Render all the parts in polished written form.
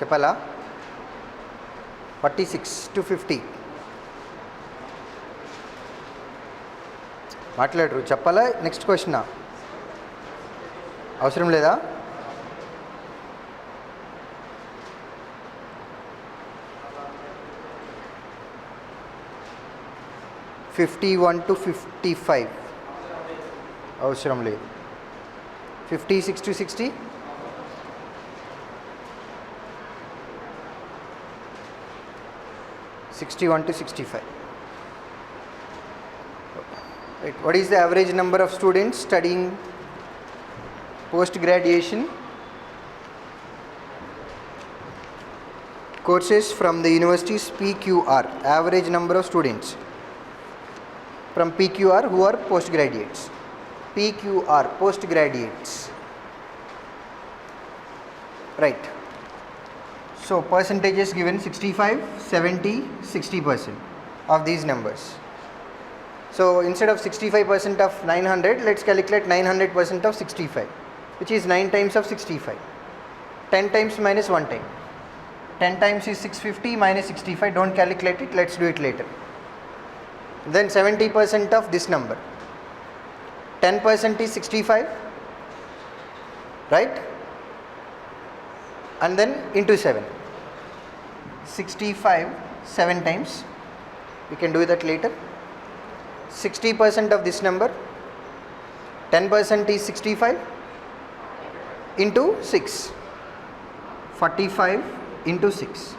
చెప్పాలా 46 to 50 మాట్లాడరు చెప్పాలా నెక్స్ట్ క్వశ్చన్ అవసరం లేదా (51 to 55) అవసరం లేదు 56 to 60 61 to 65. Right. What is the average number of students studying post graduation courses from the university's PQR? Average number of students from PQR who are postgraduates. PQR, postgraduates. Right. So percentages given 65, 70, 60% of these numbers. So instead of 65% of 900, let's calculate 900% of 65, which is 9 times of 65. 10 times minus 1 time. 10 times is 650 minus 65. Don't calculate it. Let's do it later. Then 70% of this number. 10% is 65, right? And then into 7. 65 7 times. We can do that later. 60% of this number. 10% is 65 into 6. 45 into 6.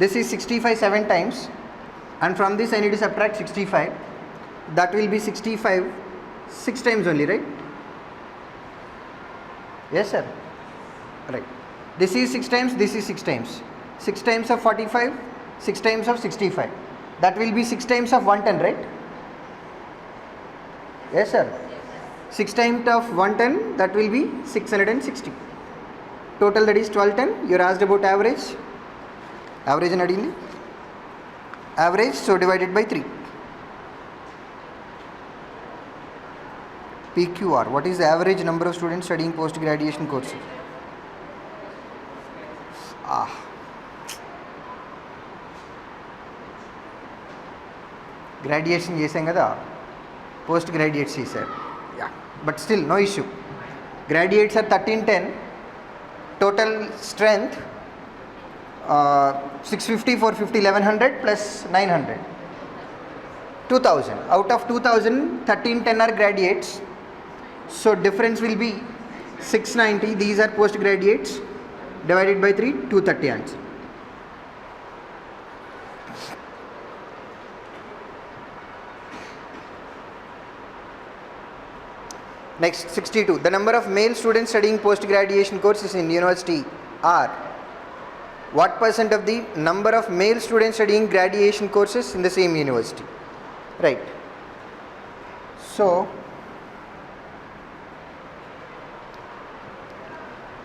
This is 65 7 times, and from this I need to subtract 65. That will be 65 6 times only, right? Yes sir, right. This is 6 times, this is 6 times. 6 times of 45, 6 times of 65. That will be 6 times of 110, right? Yes sir. 6 times of 110, that will be 660. Total, that is 1210. You're asked about average. Average and adini. Average, so divided by 3. PQR, what is the average number of students studying post graduation courses? Graduation chesam kada, post graduates chesaru. Yeah, but still no issue. Graduates are 1310. Total strength 650, 450, 1100 plus 900, 2000. Out of 2000, 1310 are graduates, so difference will be 690. These are postgraduates. Divided by 3, 230 answer. Next, 62. The number of male students studying post-graduation courses in university are. What percent of the number of male students studying graduation courses in the same university? Right. So,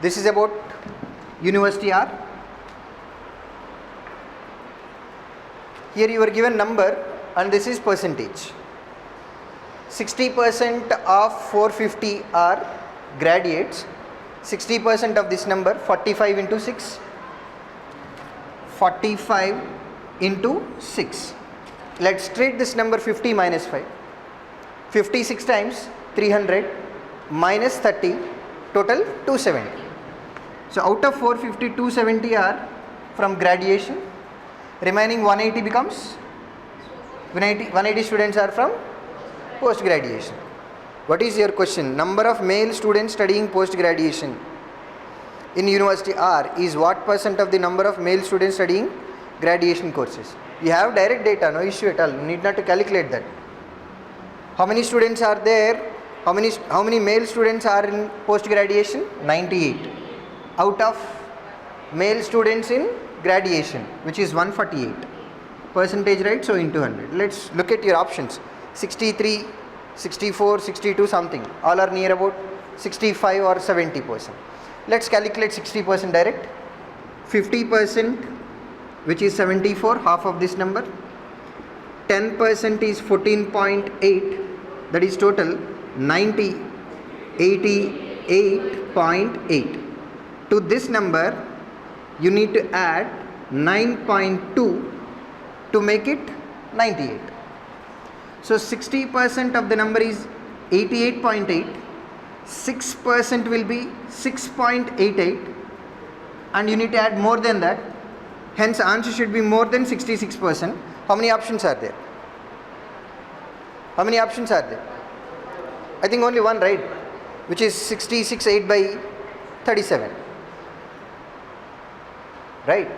this is about university R. Here you are given number and this is percentage. 60% of 450 are graduates. 60% of this number, 45 into 6. 45 into 6. Let's treat this number 50 minus 5. 56 times 300 minus 30, total 270. So out of 450, 270 are from graduation. Remaining 180 becomes 180 students are from post graduation. What is your question? Number of male students studying post graduation in university R is what percent of the number of male students studying graduation courses? You have direct data, no issue at all. You need not to calculate that. How many students are there? How many male students are in post graduation? 98. Out of male students in graduation, which is 148 percentage, right? So into 100. Let's look at your options. 63, 64, 62 something. All are near about 65 or 70%. Let's calculate 60% direct. 50%, which is 74, half of this number. 10% is 14.8, that is total 90, 88.8. To this number you need to add 9.2 to make it 98. So 60% of the number is 88.8, 6% will be 6.88, and you need to add more than that. Hence answer should be more than 66%. How many options are there? How many options are there? I think only one, right? Which is 66 8 by 37. Right?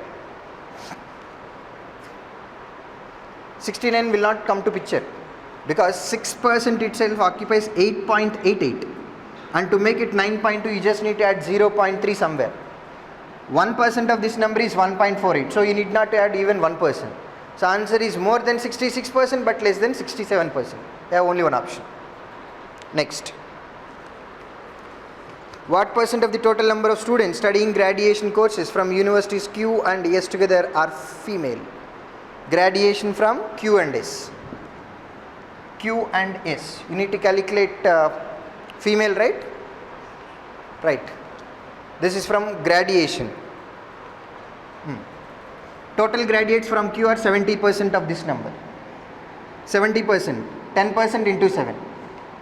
69 will not come to picture because 6% itself occupies 8.88, and to make it 9.2 you just need to add 0.3 somewhere. 1% of this number is 1.48, so you need not add even 1%. So answer is more than 66% but less than 67%. You have only one option. Next. What percent of the total number of students studying graduation courses from universities Q and S together are female? Graduation from Q and S. Q and S. You need to calculate female, right? Right. This is from graduation. Total graduates from Q are 70% of this number. 70%. 10% into 7.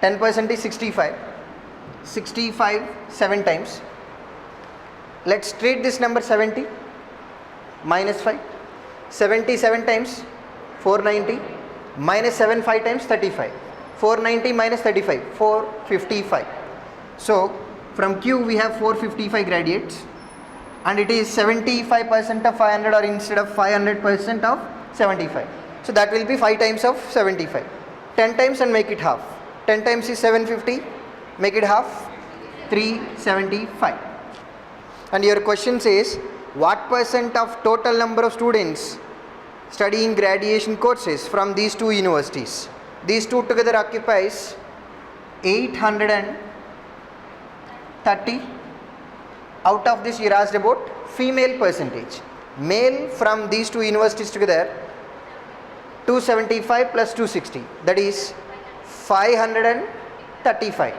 10% is 65. 65 7 times. Let's treat this number 70 minus 5. 77 times 490 minus 7 5 times 35. 490 minus 35 455. So from Q we have 455 graduates, and it is 75% of 500, or instead of 500% of 75. So that will be 5 times of 75. 10 times and make it half. 10 times is 750. Make it half, 375. And your question says, what percent of total number of students studying graduation courses from these two universities? These two together occupies 830. Out of this you are asked about female percentage. Male from these two universities together 275 plus 260, that is 535.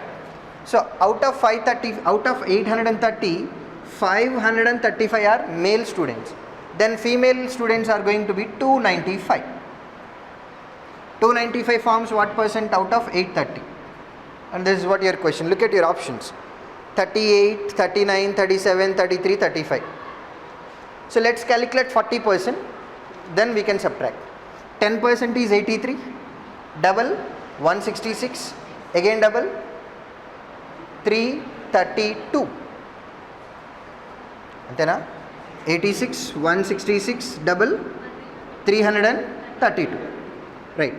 So out of 830, 535 are male students. Then female students are going to be 295. 295 forms what percent out of 830? And this is what your question. Look at your options. 38, 39, 37, 33, 35. So let's calculate 40%. Then we can subtract. 10% is 83. Double 166. Again double 332. Antena? 86, 166, double 332. Right.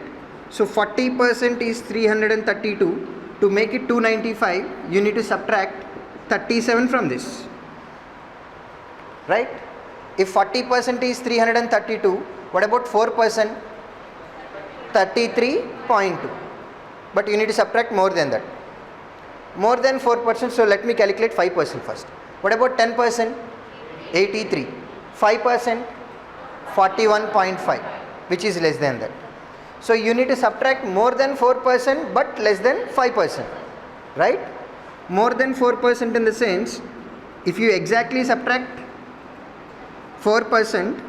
So 40% is 332. To make it 295, you need to subtract 37 from this. Right? If 40% is 332, what about 4%? 33.2. But you need to subtract more than that. More than 4%, so let me calculate 5% first. What about 10%? 83. 5%? 41.5, which is less than that. So you need to subtract more than 4% but less than 5%. Right? More than 4% in the sense, if you exactly subtract 4%,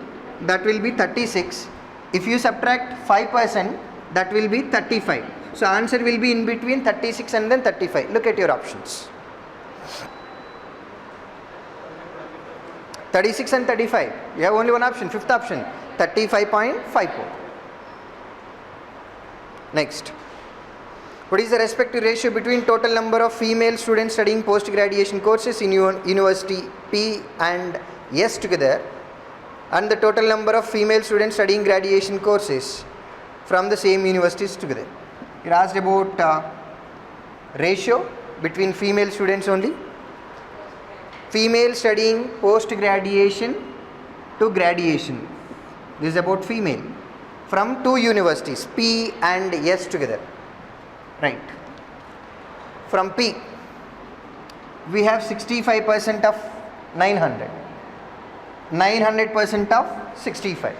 that will be 36. If you subtract 5%, that will be 35. So answer will be in between 36 and then 35. Look at your options. 36 and 35. You have only one option, fifth option, 35.54. Next. What is the respective ratio between total number of female students studying post-graduation courses in university P and S together, and the total number of female students studying graduation courses from the same universities together? You are asked about ratio between female students only. Female studying post-graduation to graduation. This is about female from two universities P and S together. Right. From P, we have 65% of 900. 900% of 65.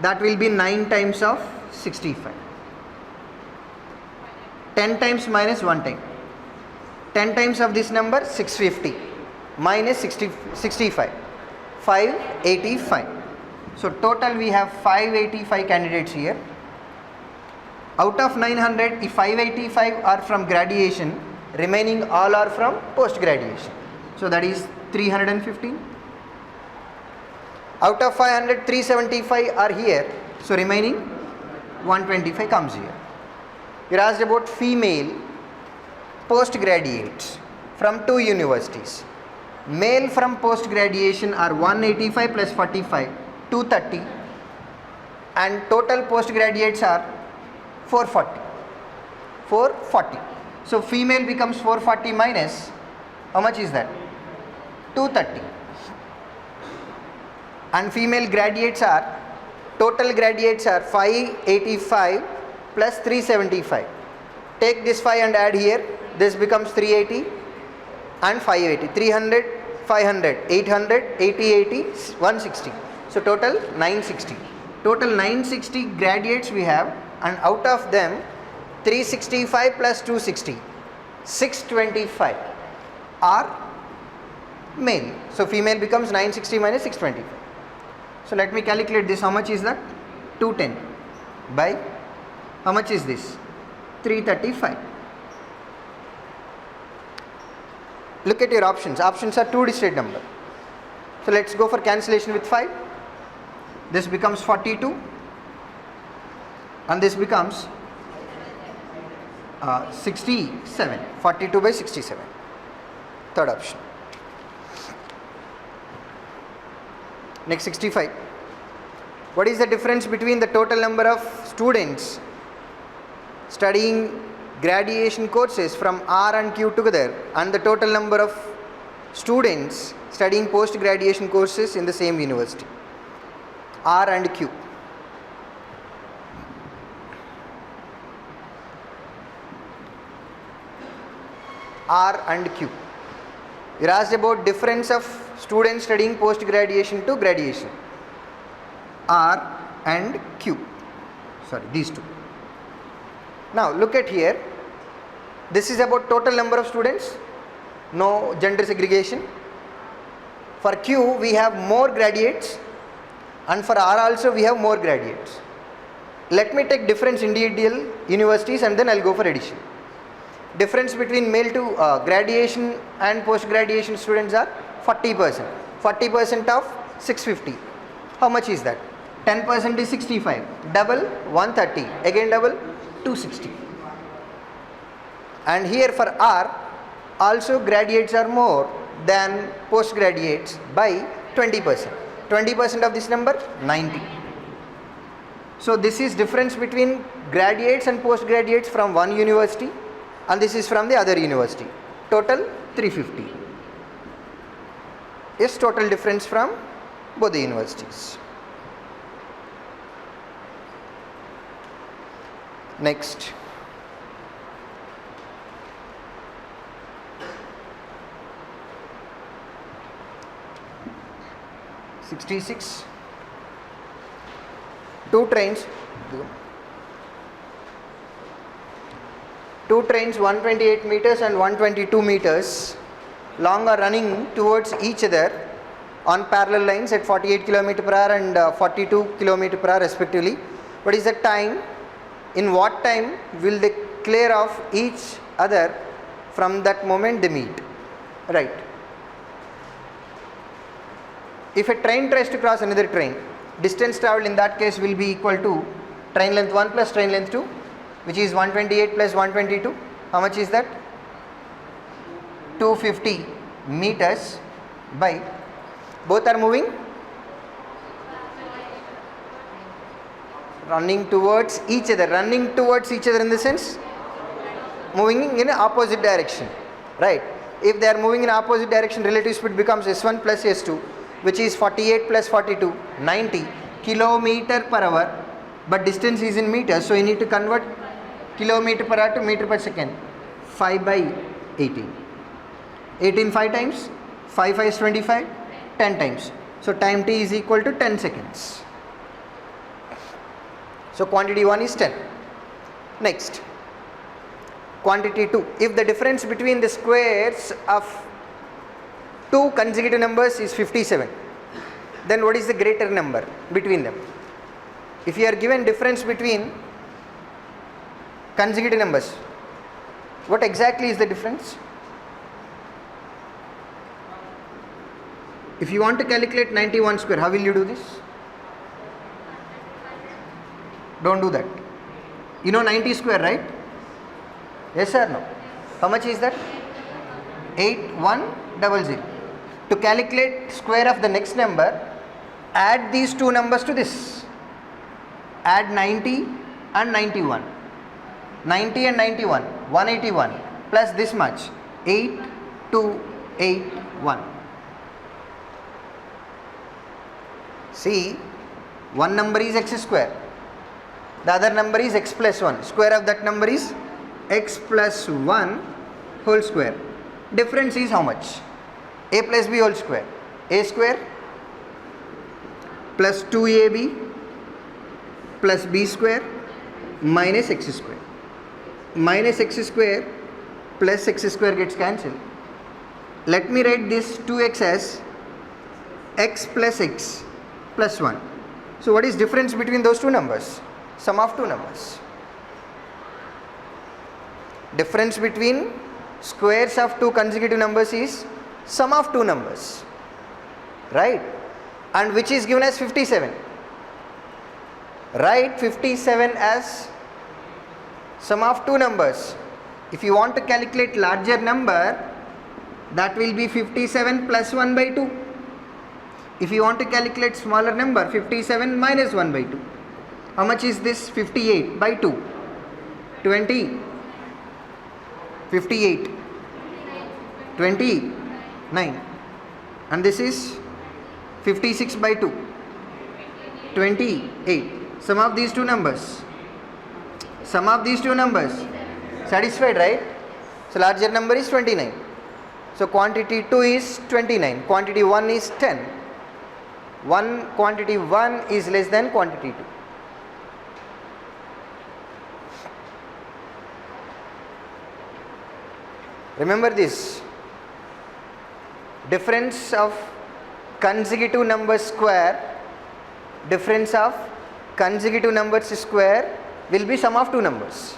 That will be 9 times of 65. 10 times minus 1 time. 10 times of this number 650. minus 65. 585. So total we have 585 candidates here. Out of 900, if 585 are from graduation, remaining all are from post graduation. So that is 315. Out of 500, 375 are here. So remaining 125 comes here. You are asked about female post graduates from 2 universities. Male from post graduation are 185 plus 45, 230, and total post graduates are 440. 440. So female becomes 440 minus, how much is that? 230. And female graduates are, total graduates are 585 plus 375. Take this 5 and add here, this becomes 380 and 580. 300, 500, 800, 80, 80, 160. So total 960. Total 960 graduates we have, and out of them 365 plus 260, 625 are male. So female becomes 960 minus 625. So let me calculate this. How much is that? 210 by, how much is this? 335. Look at your options. Options are 2-digit number. So let's go for cancellation with 5. This becomes 42 and this becomes 67. 42 by 67. Third option. Next 65. What is the difference between the total number of students studying graduation courses from R and Q together and the total number of students studying post graduation courses in the same university? R and Q. R and Q. You are asked about difference of students studying post graduation to graduation. R and Q. Sorry, these two. Now look at here. This is about total number of students. No gender segregation. For Q we have more graduates, and for R also we have more graduates. Let me take difference individual universities and then I will go for addition. Difference between male to graduation and post graduation students are 40%. 40% of 650. How much is that? 10% is 65. Double 130. Again double 260. And here for R also graduates are more than post graduates by 20%. 20% of this number 90. So this is difference between graduates and post graduates from one university, and this is from the other university. Total 350 is total difference from both the universities. Next. '66. Two trains 128 meters and 122 meters long are running towards each other on parallel lines at 48 km per hour and 42 km per hour respectively. What is the time? In what time will they clear off each other from that moment they meet? Right. If a train tries to cross another train, distance travelled in that case will be equal to train length 1 plus train length 2, which is 128 plus 122. How much is that? 250 meters by, both are moving, running towards each other in the sense moving in opposite direction, right? If they are moving in opposite direction, relative speed becomes S1 plus S2, which is 48 plus 42, 90 kilometer per hour, but distance is in meters, so you need to convert kilometer per hour to meter per second. 5 by 18. 18 5 times, 5 5 is 25, 10 times. So time t is equal to 10 seconds. So quantity 1 is 10. Next, quantity 2. If the difference between the squares of two consecutive numbers is 57. Then what is the greater number between them? If you are given difference between consecutive numbers, what exactly is the difference? If you want to calculate 91 square, how will you do this? Don't do that. You know 90 square, right? Yes or no? How much is that? 8100. To calculate square of the next number, add these two numbers to this. Add 90 and 91. 90 and 91, 181 plus this much, 8281. See, one number is x square, the other number is x plus 1. Square of that number is x plus 1 whole square. Difference is how much? A plus b whole square. A square plus 2ab plus b square minus x square. Minus x square plus x square gets cancelled. Let me write this 2x as x plus 1. So what is difference between those two numbers? Sum of two numbers. Difference between squares of two consecutive numbers is sum of two numbers, right? And which is given as 57. Write 57 as sum of two numbers. If you want to calculate larger number, that will be 57 plus 1 by 2. If you want to calculate smaller number, 57 minus 1 by 2. How much is this? 58 by 2. 20. 58. 29. And this is 56 by 2. 28. Sum of these two numbers. Sum of these two numbers. Satisfied, right? So larger number is 29. So quantity 2 is 29. Quantity 1 is 10. Quantity 1 is less than quantity 2. Remember this. Difference of consecutive numbers square. Difference of consecutive numbers square will be sum of two numbers.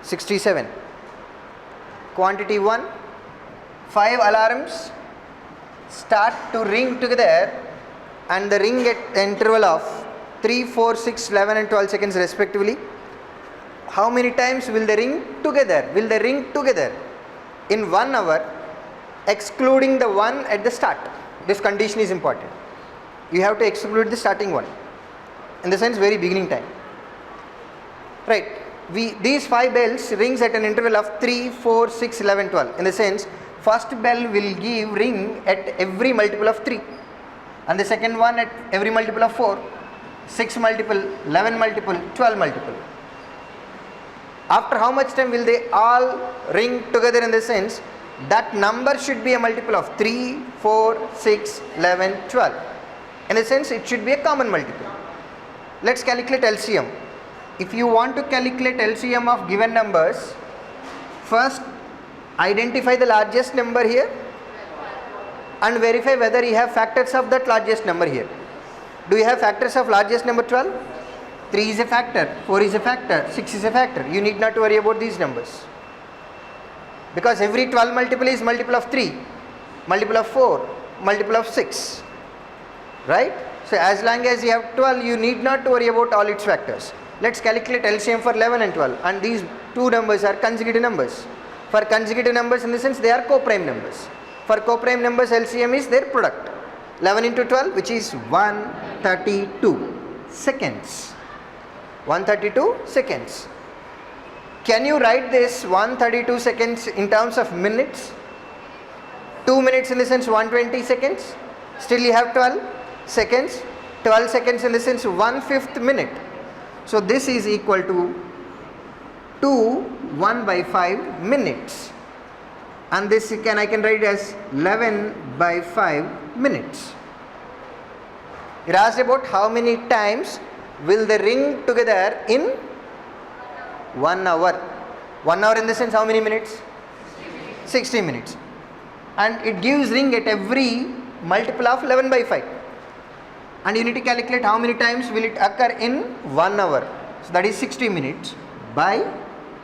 (67) Quantity 1, 5 alarms start to ring together and the ring at the interval of 3, 4, 6, 11 and 12 seconds respectively. How many times will they ring together? Will they ring together in 1 hour, excluding the one at the start? This condition is important. You have to exclude the starting one, in the sense very beginning time. Right. These 5 bells rings at an interval of 3, 4, 6, 11, 12. In the sense, first bell will give ring at every multiple of 3, and the second one at every multiple of 4, 6 multiple, 11 multiple, 12 multiple. After how much time will they all ring together? In the sense, that number should be a multiple of 3, 4, 6, 11, 12. In a sense, it should be a common multiple. Let's calculate LCM. If you want to calculate LCM of given numbers, first identify the largest number here and verify whether you have factors of that largest number here. Do you have factors of largest number 12? 3 is a factor, 4 is a factor, 6 is a factor. You need not worry about these numbers, because every 12 multiple is multiple of 3, multiple of 4, multiple of 6, right? So as long as you have 12, you need not to worry about all its factors. Let's calculate LCM for 11 and 12, and these two numbers are consecutive numbers. For consecutive numbers, in the sense they are co-prime numbers. For co-prime numbers, LCM is their product. 11 into 12, which is 132 seconds. 132 seconds. Can you write this 132 seconds in terms of minutes? 2 minutes in the sense 120 seconds. Still you have 12 seconds. 12 seconds in the sense 1/5 minute. So this is equal to 1/5 minutes. And this I can write as 11/5 minutes. It asked about how many times will they ring together in 1 hour. 1 hour in the sense how many minutes? 60 minutes. And it gives ring at every multiple of 11 by 5. And you need to calculate how many times will it occur in 1 hour. So that is 60 minutes by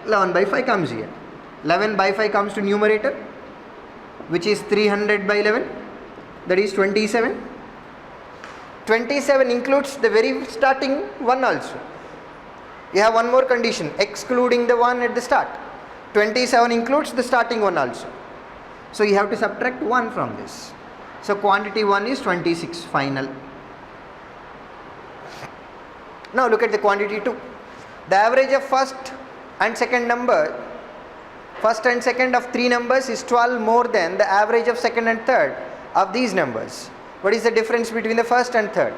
11 by 5 comes here. 11 by 5 comes to numerator, which is 300 by 11, that is 27. 27 includes the very starting one also. You have one more condition, excluding the one at the start. 27 includes the starting one also. So you have to subtract 1 from this. So quantity 1 is 26 final. Now look at the quantity 2. The average of first and second number, first and second of 3 numbers is 12 more than the average of second and third of these numbers. What is the difference between the first and third?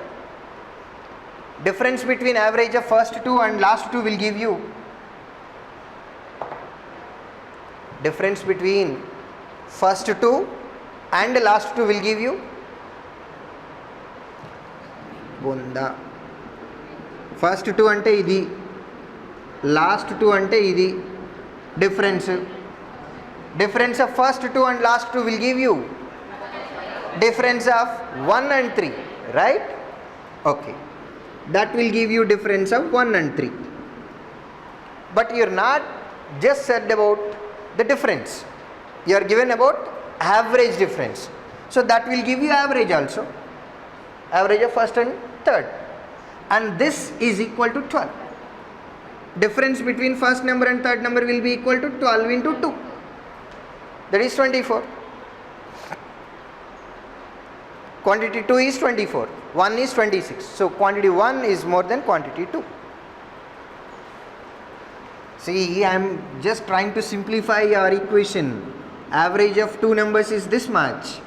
Difference between average of first 2 and last 2 will give you, difference between first 2 and the last 2 will give you bunda. First 2 ante idi, last 2 ante idi. Difference of first 2 and last 2 will give you difference of 1 and 3, right? Okay, that will give you difference of 1 and 3. But you are not just said about the difference, you are given about average difference. So that will give you average also, average of first and third, and this is equal to 12. Difference between first number and third number will be equal to 12 into 2, that is 24. Quantity 2 is 24, 1 is 26. So quantity 1 is more than quantity 2. See, I am just trying to simplify your equation. Average of 2 numbers is this much,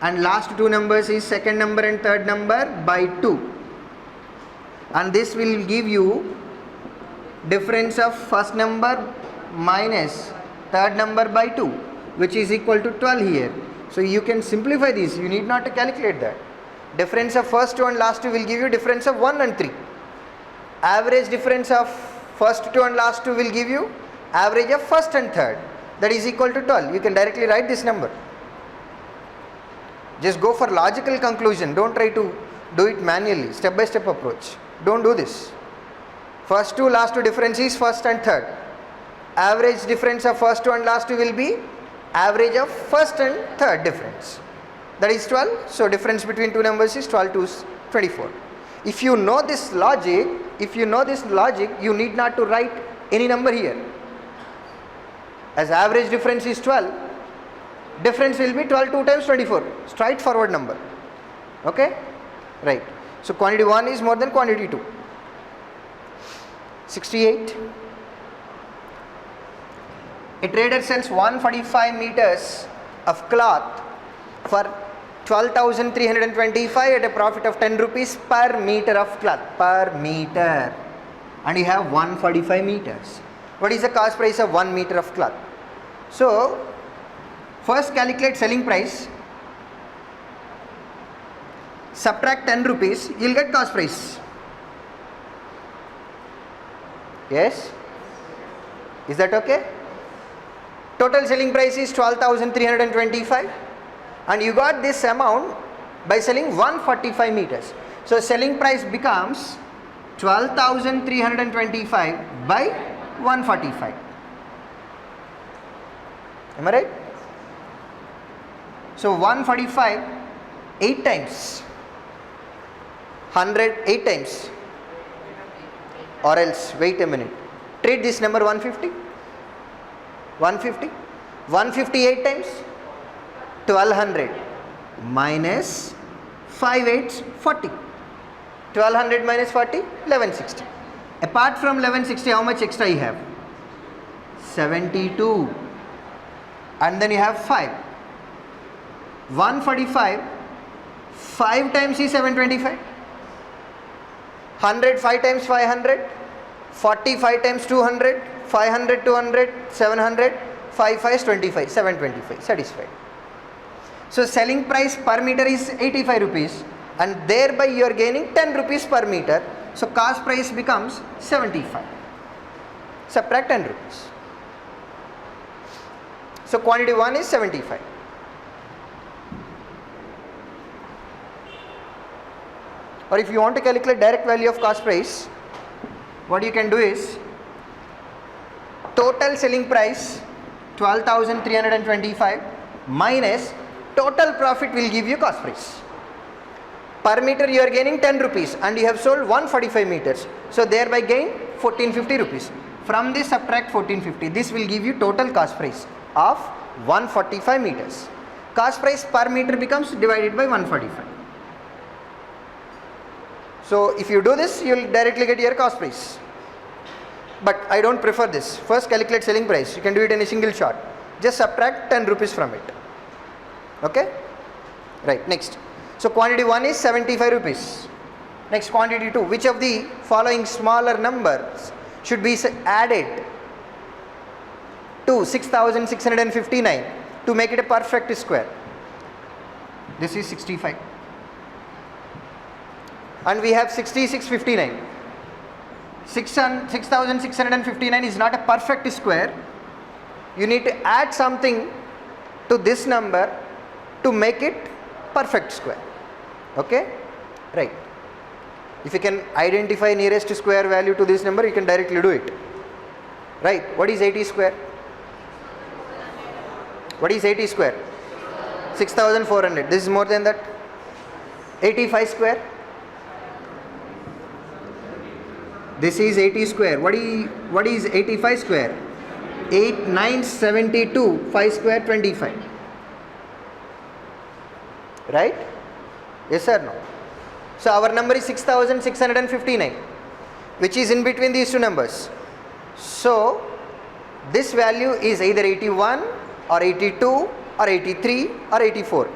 and last 2 numbers is second number and third number by 2. And this will give you difference of first number minus third number by 2, which is equal to 12 here. So you can simplify this, you need not to calculate that. Difference of first 2 and last 2 will give you difference of 1 and 3. Average difference of first 2 and last 2 will give you average of first and third, that is equal to 12. You can directly write this number. Just go for logical conclusion, don't try to do it manually, step by step approach. Don't do this. First 2, last 2 difference is first and third. Average difference of first 2 and last 2 will be average of first and third difference, that is 12. So difference between 2 numbers is 12 to 24. If you know this logic, you need not to write any number here. As average difference is 12, difference will be 12 2 times 24, straightforward number. Okay, right. So quantity 1 is more than quantity 2. 68. A trader sells 145 meters of cloth for 12,325 at a profit of 10 rupees per meter of cloth, per meter, and you have 145 meters. What is the cost price of 1 meter of cloth? So first calculate selling price, subtract 10 rupees, you will get cost price. Yes? Is that okay? Total selling price is 12,325 and you got this amount by selling 145 meters. So selling price becomes 12,325 by 145. Am I right? So 145 8 times, 100 8 times, or else wait a minute, treat this number 150. 158 times 1200 minus 5 8s 40. 1200 minus 40, 1160. Apart from 1160, how much extra you have? 72. And then you have 5. 145, 5 times is 725. 100 5 times 500, 40 5 times 200, 500 200, 700, 5 5 is 25, 725, satisfied. So selling price per meter is 85 rupees and thereby you are gaining 10 rupees per meter. So cost price becomes 75. subtract 10 rupees. So quantity 1 is 75. Or if you want to calculate direct value of cost price, what you can do is total selling price 12,325 minus total profit will give you cost price. Per meter you are gaining 10 rupees and you have sold 145 meters. So thereby gain 1450 rupees. From this subtract 1450. This will give you total cost price of 145 meters. Cost price per meter becomes divided by 145. So if you do this, you will directly get your cost price. But I don't prefer this. First calculate selling price. You can do it in a single shot. Just subtract 10 rupees from it. Okay? Right, next. So quantity 1 is 75 rupees. Next, quantity 2. Which of the following smaller numbers should be added to 6659 to make it a perfect square? This is 65. And we have 6659. 6659 is not a perfect square. You need to add something to this number to make it perfect square. Okay? Right. If you can identify nearest square value to this number, you can directly do it. Right. What is 80 square? What is 80 square? 6400. This is more than that. 85 square. This is 80 square. What is 85 square? 8, 9, 72. 5 square 25. Right? Yes or no? So our number is 6659, which is in between these two numbers. So this value is either 81 or 82 or 83 or 84.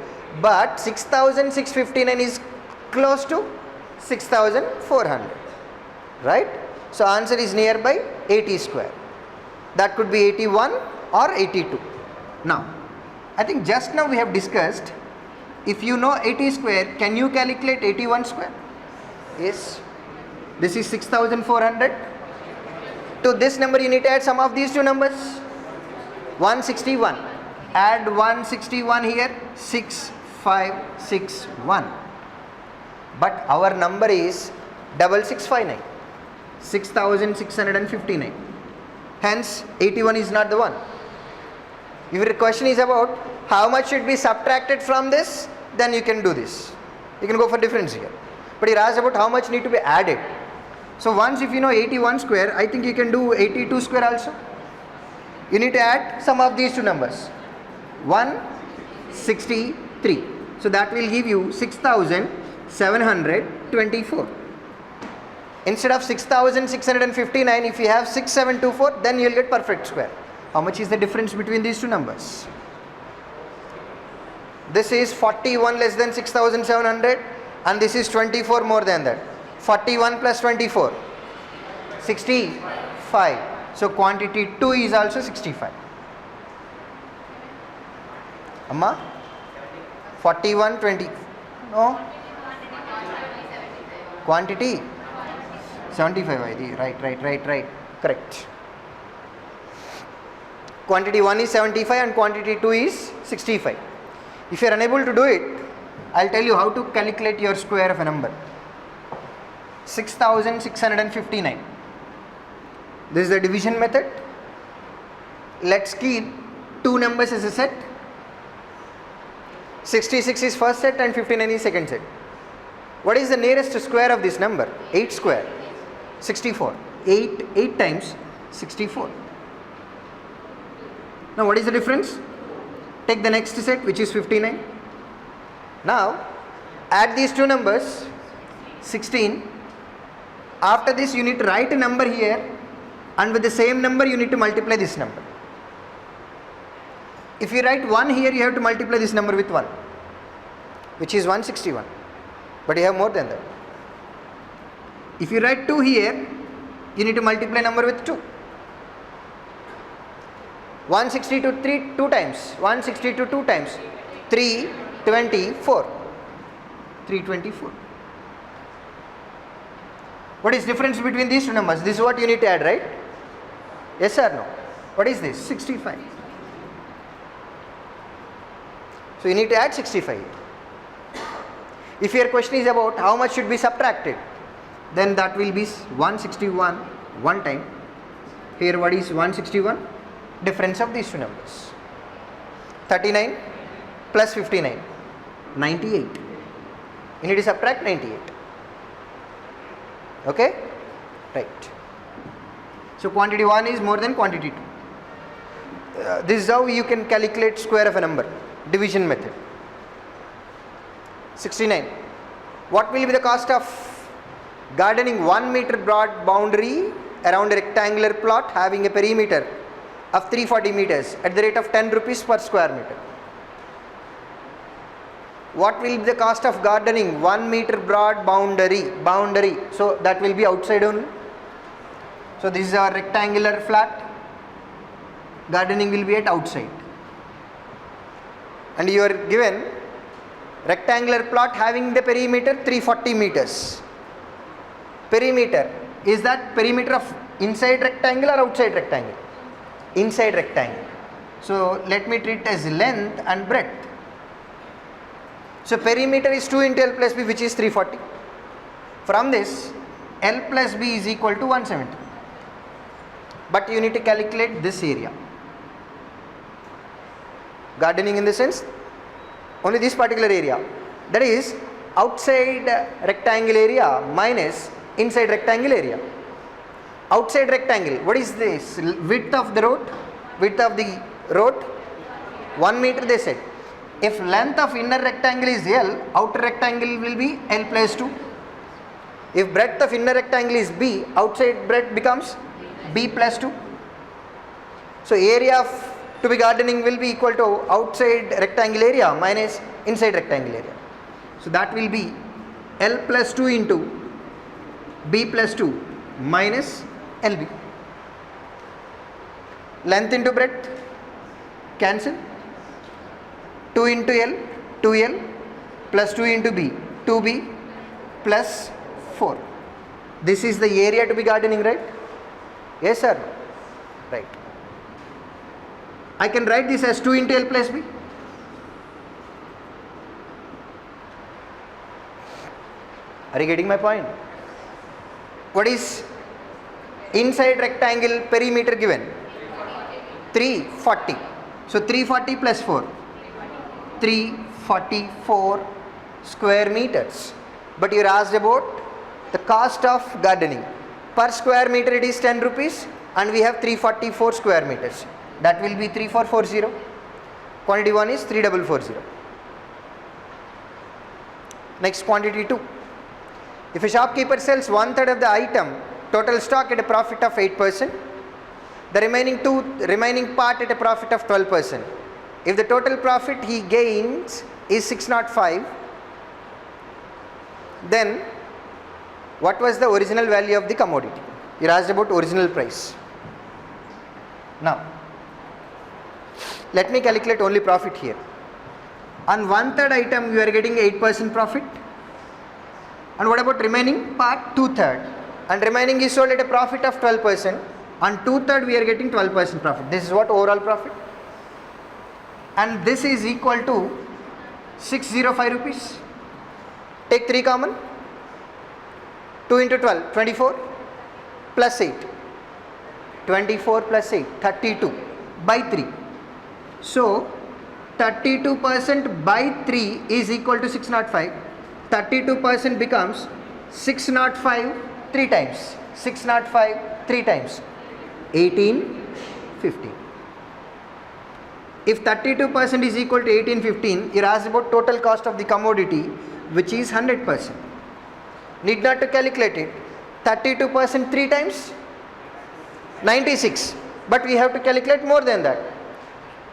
But 6659 is close to 6400. Right? So answer is nearby 80 square. That could be 81 or 82. Now, I think just now we have discussed, if you know 80 square, can you calculate 81 square? Yes. This is 6400. To this number you need to add some of these two numbers. 161. Add 161 here. 6561. But our number is 6659. 6659. Hence 81 is not the one. If your question is about how much should be subtracted from this, then you can do this. You can go for difference here. But you asked about how much need to be added. So once if you know 81 square, I think you can do 82 square also. You need to add some of these two numbers. 163. So that will give you 6724. Instead of 6659, if you have 6724, then you will get perfect square. How much is the difference between these two numbers? This is 41 less than 6700 and this is 24 more than that. 41 plus 24, 65. So quantity 2 is also 65. Amma? 41, 20. No? Quantity? 75 ID. Right. Correct. Quantity 1 is 75 and quantity 2 is 65. If you are unable to do it, I will tell you how to calculate your square of a number. 6659. This is the division method. Let's keep two numbers as a set. 66 is first set and 59 is second set. What is the nearest square of this number? 8 square. 64. 8 times 64. Now what is the difference? Take the next set, which is 59. Now add these two numbers, 16. After this you need to write a number here and with the same number you need to multiply this number. If you write 1 here, you have to multiply this number with 1, which is 161. But you have more than that. If you write 2 here, you need to multiply number with 2. 162 2 times. 162 2 times. 324. 324. What is difference between these two numbers? This is what you need to add, right? Yes or no? What is this? 65. So you need to add 65. If your question is about how much should be subtracted, then that will be 161 one time. Here what is 161? Difference of these two numbers. 39 plus 59, 98. You need to subtract 98. Okay? Right. So quantity 1 is more than quantity 2. This is how you can calculate square of a number. Division method. 69. What will be the cost of gardening 1 meter broad boundary around a rectangular plot having a perimeter of 340 meters at the rate of 10 rupees per square meter? What will be the cost of gardening 1 meter broad boundary? So that will be outside only. So this is our rectangular flat. Gardening will be at outside. And you are given rectangular plot having the perimeter 340 meters. Perimeter, is that perimeter of inside rectangle or outside rectangle? Inside rectangle. So let me treat as length and breadth. So perimeter is 2 into L plus B, which is 340. From this, L plus B is equal to 170. But you need to calculate this area. Gardening in the sense, only this particular area. That is outside rectangle area minus inside rectangle area. Outside rectangle, what is this? Width of the road? Width of the road? 1 meter they said. If length of inner rectangle is L, outer rectangle will be L plus 2. If breadth of inner rectangle is B, outside breadth becomes B plus 2. So area of to be gardening will be equal to outside rectangle area minus inside rectangle area. So that will be L plus 2 into B plus 2 minus LB. Length into breadth, cancel. 2 into L, 2L, plus 2 into B, 2B, plus 4. This is the area to be gardening, right? Yes or no? Right. I can write this as 2 into L plus B. Are you getting my point? What is inside rectangle perimeter given? 340. So 340 plus 4. 344 square meters. But you are asked about the cost of gardening. Per square meter it is 10 rupees and we have 344 square meters. That will be 3440. Quantity 1 is 3440. Next, quantity 2. If a shopkeeper sells 1/3 of the item, total stock at a profit of 8%, the remaining part at a profit of 12%. If the total profit he gains is 605, then what was the original value of the commodity? You are asked about original price. Now, let me calculate only profit here. On 1/3 item you are getting 8% profit. And what about remaining part? 2/3. And remaining is sold at a profit of 12%. On 2/3 we are getting 12% profit. This is what overall profit. And this is equal to 605 rupees. Take 3 common. 2 into 12, 24 plus 8. 24 plus 8, 32 by 3. So 32% by 3 is equal to 605. 32% becomes 605 3 times. 605 3 times. 1815. If 32% is equal to 1815, you are asked about total cost of the commodity, which is 100%. Need not to calculate it. 32% 3 times 96, but we have to calculate more than that.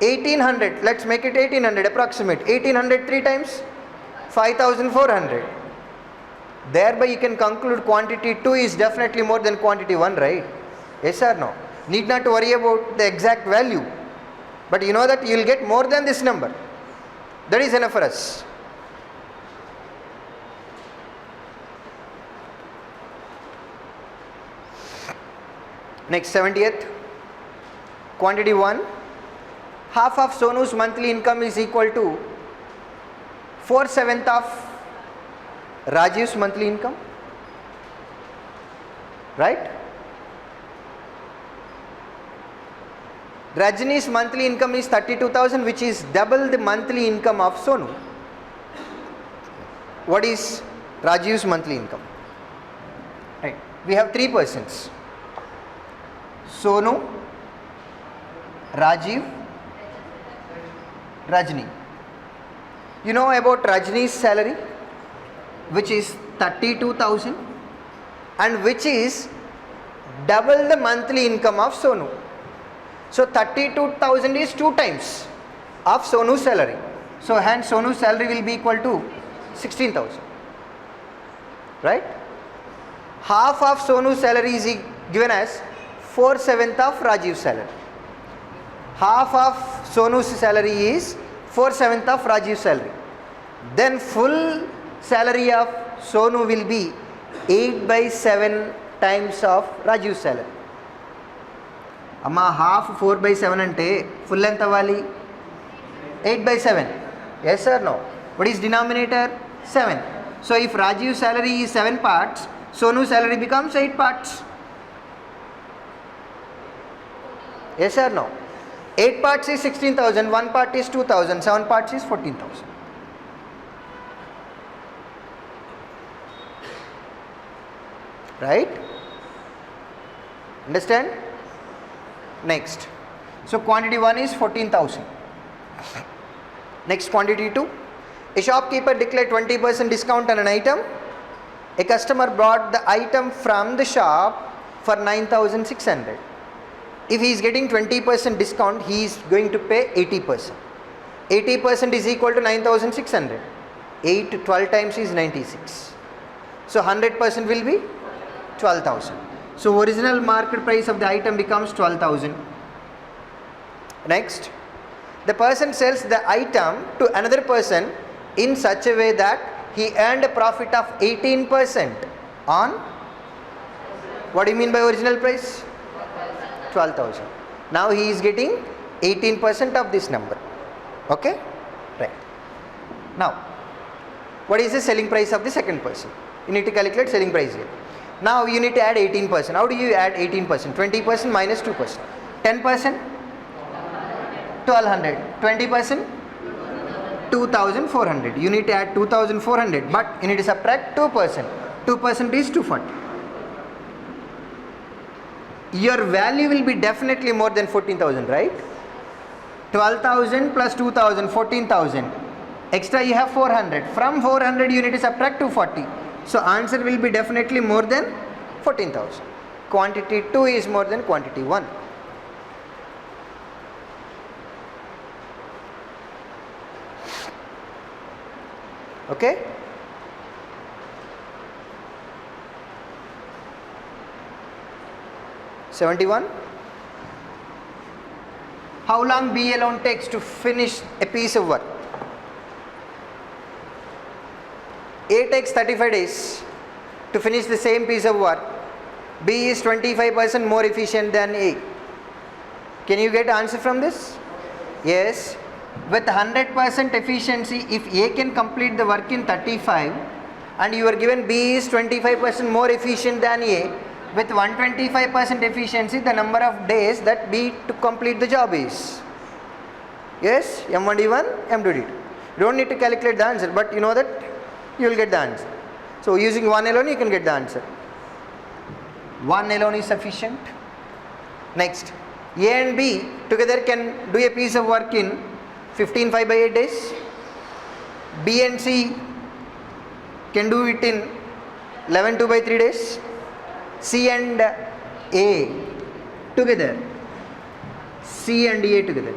1800, let's make it 1800 approximate. 1800 3 times 5400. Thereby you can conclude quantity 2 is definitely more than quantity 1, right? Yes or no? Need not to worry about the exact value, but you know that you will get more than this number. That is enough for us. Next, 70th. quantity 1, half of Sonu's monthly income is equal to 4/7 of Rajiv's monthly income, right? Rajni's monthly income is 32,000, which is double the monthly income of Sonu. What is Rajiv's monthly income? Right. We have 3 persons: Sonu, Rajiv, Rajni. You know about Rajni's salary, which is 32,000 and which is double the monthly income of Sonu. So 32,000 is 2 times of Sonu's salary. So hence Sonu's salary will be equal to 16,000. Right? Half of Sonu's salary is given as 4/7 of Rajiv's salary. Half of Sonu's salary is 4/7 of Rajiv's salary. Then full salary of Sonu will be 8/7 times of Rajiv's salary. Amma half 4/7 ante full ఎంత అవ్వాలి? 8/7. Yes or no? What is denominator? 7. So if Rajiv's salary is 7 parts, Sonu's salary becomes 8 parts. Yes or no? 8 parts is 16,000, 1 part is 2,000, 7 parts is 14,000. Right? Understand? Next. So quantity 1 is 14,000. Next, quantity 2. A shopkeeper declared 20% discount on an item. A customer bought the item from the shop for 9,600. If he is getting 20% discount, he is going to pay 80%. 80% is equal to 9,600. 8 to 12 times is 96. So 100% will be 12,000. So original market price of the item becomes 12,000. Next, the person sells the item to another person in such a way that he earned a profit of 18% on, what do you mean by original price? 12,000. Now he is getting 18% of this number. Okay? Right. Now, what is the selling price of the second person? You need to calculate selling price here. Now you need to add 18%. How do you add 18%? 20% minus 2%. 10%? 1200. 20%? 2400. You need to add 2400, but you need to subtract 2%. 2% is 240. Your value will be definitely more than 14,000, right? 12,000 plus 2,000, 14,000. Extra you have 400. From 400 you need to subtract 240. So answer will be definitely more than 14,000. Quantity 2 is more than quantity 1. Okay? $71. How long B alone takes to finish a piece of work? A takes 35 days to finish the same piece of work. B is 25% more efficient than A. Can you get answer from this? Yes. With 100% efficiency, if A can complete the work in 35 and you are given B is 25% more efficient than A, with 125% efficiency, the number of days that B to complete the job is? Yes, M1D1, M2D2. You don't need to calculate the answer, but you know that you will get the answer. So using 1 alone you can get the answer. 1 alone is sufficient. Next, A and B together can do a piece of work in 15 5/8 days. B and C can do it in 11 2/3 days. C and A together, C and A together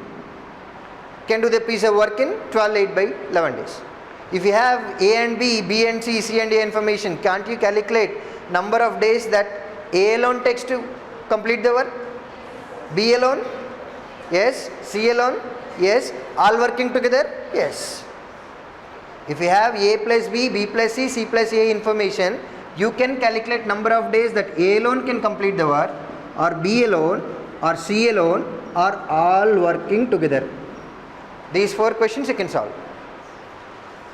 can do the piece of work in 12 8/11 days. If you have A and B, B and C, C and A information, can't you calculate number of days that A alone takes to complete the work? B alone? Yes. C alone? Yes. All working together? Yes. If you have A plus B, B plus C, C plus A information, you can calculate number of days that A alone can complete the work or B alone or C alone or all working together? These 4 questions you can solve.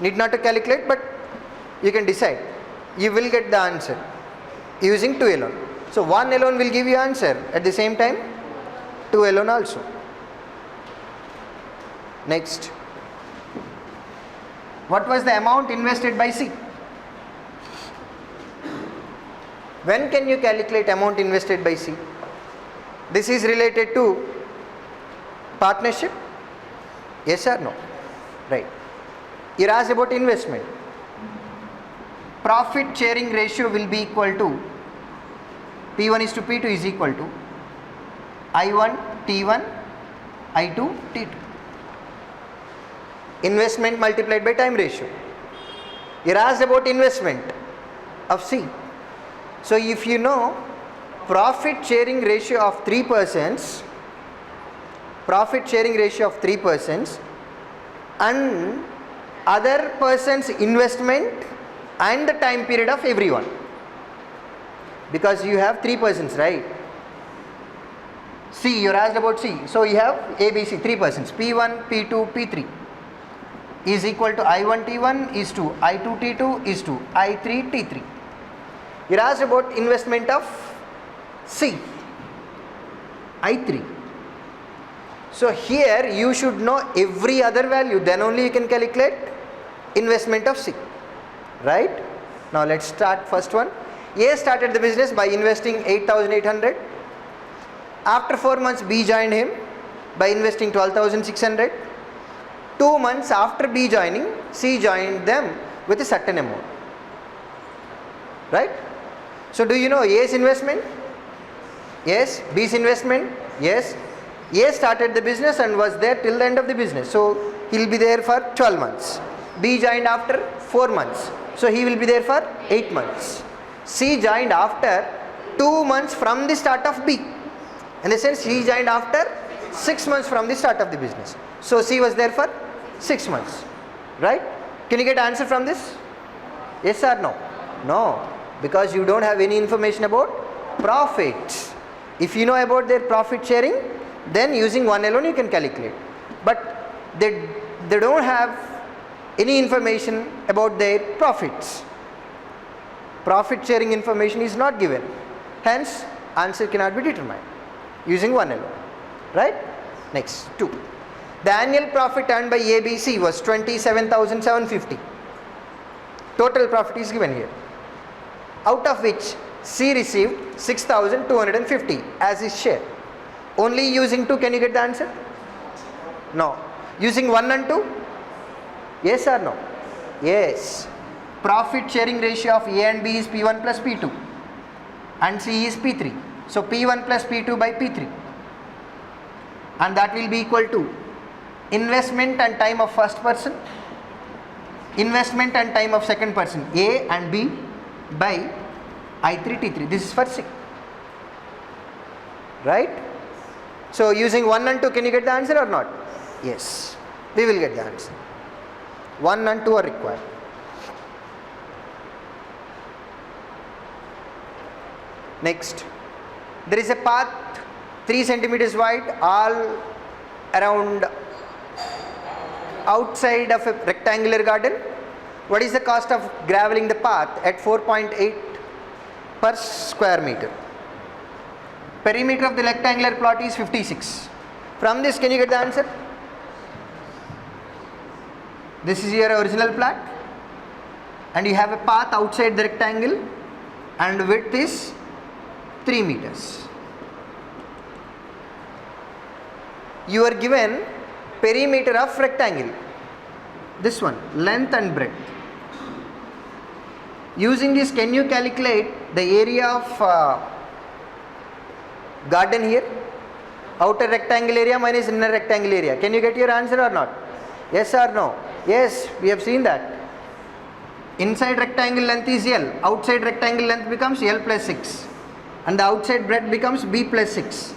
Need not to calculate, but you can decide. You will get the answer using 2 alone. So 1 alone will give you answer. At the same time, 2 alone also. Next. What was the amount invested by C? When can you calculate amount invested by C? This is related to partnership? Yes or no? Right. You asked about investment. Profit sharing ratio will be equal to P1 is to P2 is equal to I1 T1 I2 T2. Investment multiplied by time ratio. You asked about investment of C. So if you know profit sharing ratio of 3%, and other person's investment and the time period of everyone, because you have 3 persons, right? C, you're asked about C. So you have ABC, 3 persons, P1, P2, P3 is equal to I1 T1 is to I2 T2 is to I3 T3. You're asked about investment of C, I3. So here you should know every other value, then only you can calculate investment of C, right? Now let's start first one. A started the business by investing 8,800. After 4 months, B joined him by investing 12,600. 2 months after B joining, C joined them with a certain amount, right? So do you know A's investment? Yes. B's investment? Yes. A started the business and was there till the end of the business, so he will be there for 12 months. B joined after 4 months, so he will be there for 8 months. C joined after 2 months from the start of B. In the sense, he joined after 6 months from the start of the business. So C was there for 6 months, right? Can you get answer from this? Yes or no? No, because you don't have any information about profits. If you know about their profit sharing, then using 1 alone you can calculate. But they don't have any information about their profits. Profit sharing information is not given. Hence, answer cannot be determined using 1 alone, right? Next, 2. The annual profit earned by ABC was 27,750. Total profit is given here, out of which C received 6,250 as his share. Only using 2 can you get the answer? No. Using 1 and 2? Yes or no? Yes. Profit sharing ratio of A and B is P1 plus P2 and C is P3. So P1 plus P2 by P3, and that will be equal to investment and time of first person, investment and time of second person A and B by I3 T3. This is for C, right? So using 1 and 2 can you get the answer or not? Yes, we will get the answer. 1 and 2 are required. Next, there is a path 3 centimeters wide all around outside of a rectangular garden. What is the cost of graveling the path at 4.8 per square meter? Perimeter of the rectangular plot is 56. From this, can you get the answer? This is your original plot, and you have a path outside the rectangle, and width is 3 meters. You are given perimeter of rectangle, this one, length and breadth. Using this, can you calculate the area of garden here? Outer rectangle area minus inner rectangle area. Can you get your answer or not? Yes or no? Yes, we have seen that. Inside rectangle length is L, outside rectangle length becomes L plus 6, and the outside breadth becomes B plus 6.